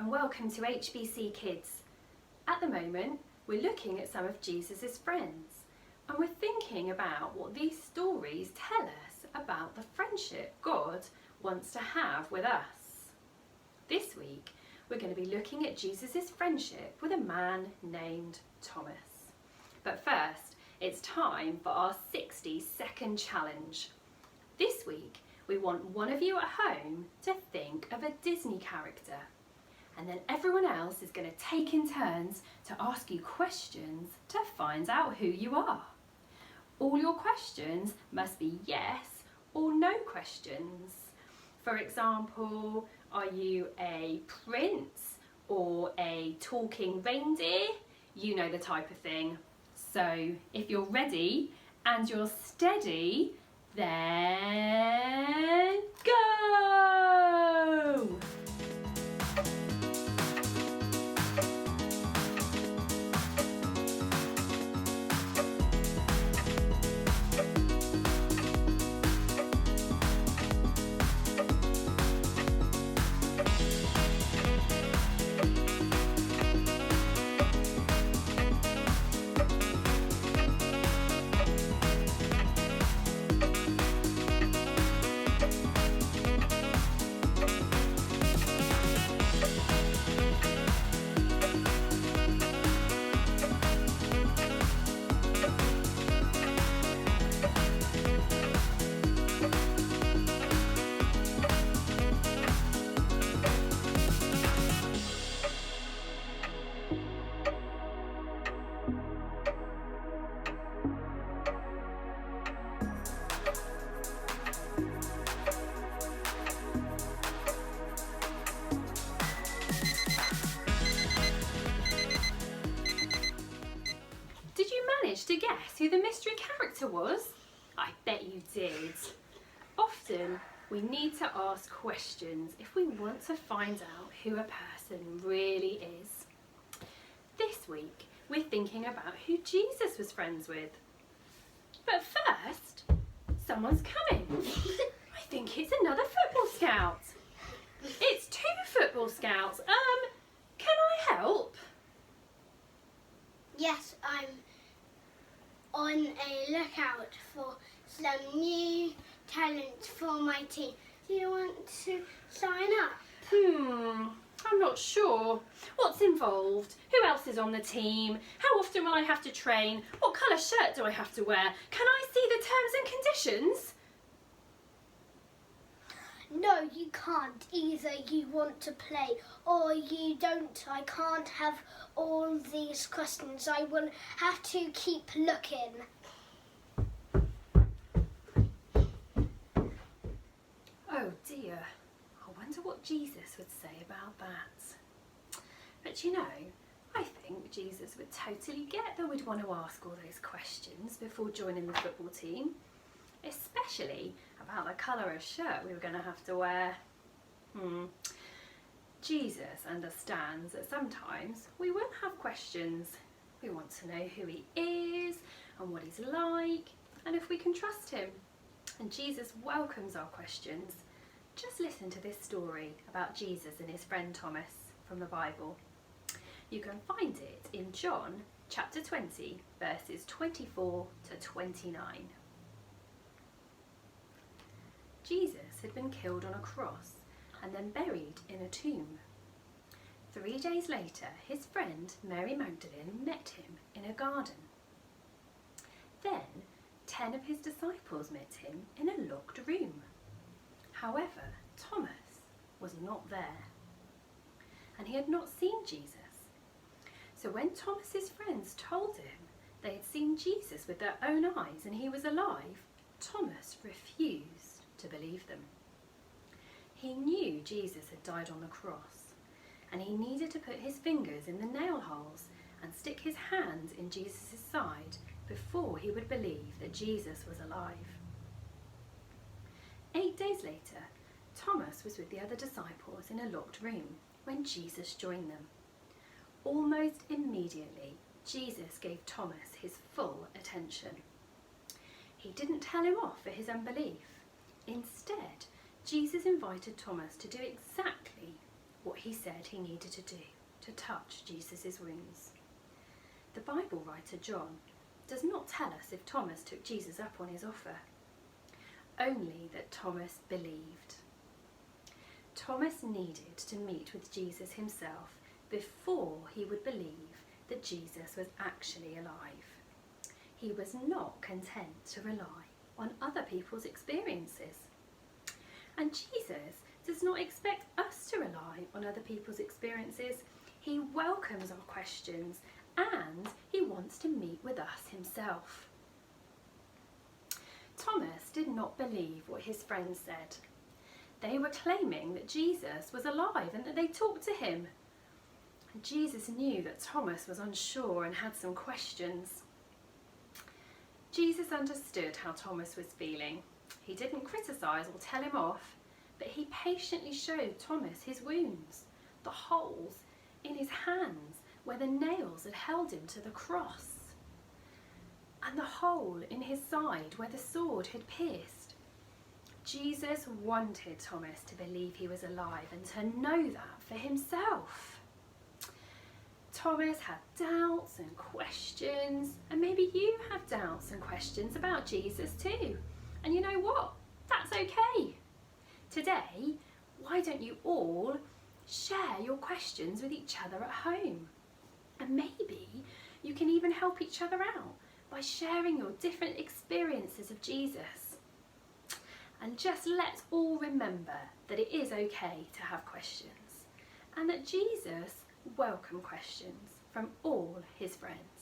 and welcome to HBC Kids. At the moment, we're looking at some of Jesus' friends and we're thinking about what these stories tell us about the friendship God wants to have with us. This week, we're going to be looking at Jesus' friendship with a man named Thomas. But first, it's time for our 60-second challenge. This week, we want one of you at home to think of a Disney character. And then everyone else is going to take in turns to ask you questions to find out who you are. All your questions must be yes or no questions. For example, are you a prince or a talking reindeer? You know the type of thing. So if you're ready and you're steady, then go! To guess who the mystery character was? I bet you did. Often we need to ask questions if we want to find out who a person really is. This week we're thinking about who Jesus was friends with. But first, someone's coming. I think it's another football scout. It's two football scouts. Can I help? Yes, I'm on a lookout for some new talent for my team. Do you want to sign up? I'm not sure. What's involved? Who else is on the team? How often will I have to train? What colour shirt do I have to wear? Can I see the terms and conditions? No, you can't. Either you want to play or you don't. I can't have all these questions. I will have to keep looking. Oh dear. I wonder what Jesus would say about that. But you know, I think Jesus would totally get that we'd want to ask all those questions before joining the football team. Especially about the colour of shirt we were going to have to wear. Jesus understands that sometimes we will have questions. We want to know who he is and what he's like and if we can trust him. And Jesus welcomes our questions. Just listen to this story about Jesus and his friend Thomas from the Bible. You can find it in John chapter 20 verses 24 to 29. Jesus had been killed on a cross and then buried in a tomb. 3 days later, his friend Mary Magdalene met him in a garden. Then 10 of his disciples met him in a locked room. However, Thomas was not there, and he had not seen Jesus. So when Thomas's friends told him they had seen Jesus with their own eyes and he was alive, Thomas refused to believe them. He knew Jesus had died on the cross, and he needed to put his fingers in the nail holes and stick his hands in Jesus' side before he would believe that Jesus was alive. 8 days later, Thomas was with the other disciples in a locked room when Jesus joined them. Almost immediately, Jesus gave Thomas his full attention. He didn't tell him off for his unbelief. Instead, Jesus invited Thomas to do exactly what he said he needed to do to touch Jesus' wounds. The Bible writer John does not tell us if Thomas took Jesus up on his offer, only that Thomas believed. Thomas needed to meet with Jesus himself before he would believe that Jesus was actually alive. He was not content to rely on other people's experiences. And Jesus does not expect us to rely on other people's experiences. He welcomes our questions and he wants to meet with us himself. Thomas did not believe what his friends said. They were claiming that Jesus was alive and that they talked to him. And Jesus knew that Thomas was unsure and had some questions. Jesus understood how Thomas was feeling. He didn't criticise or tell him off, but he patiently showed Thomas his wounds, the holes in his hands where the nails had held him to the cross, and the hole in his side where the sword had pierced. Jesus wanted Thomas to believe he was alive and to know that for himself. Thomas had doubts and questions, and maybe you have doubts and questions about Jesus too. And you know what? That's okay. Today, why don't you all share your questions with each other at home? And maybe you can even help each other out by sharing your different experiences of Jesus. And just let's all remember that it is okay to have questions and that Jesus welcomed questions from all his friends.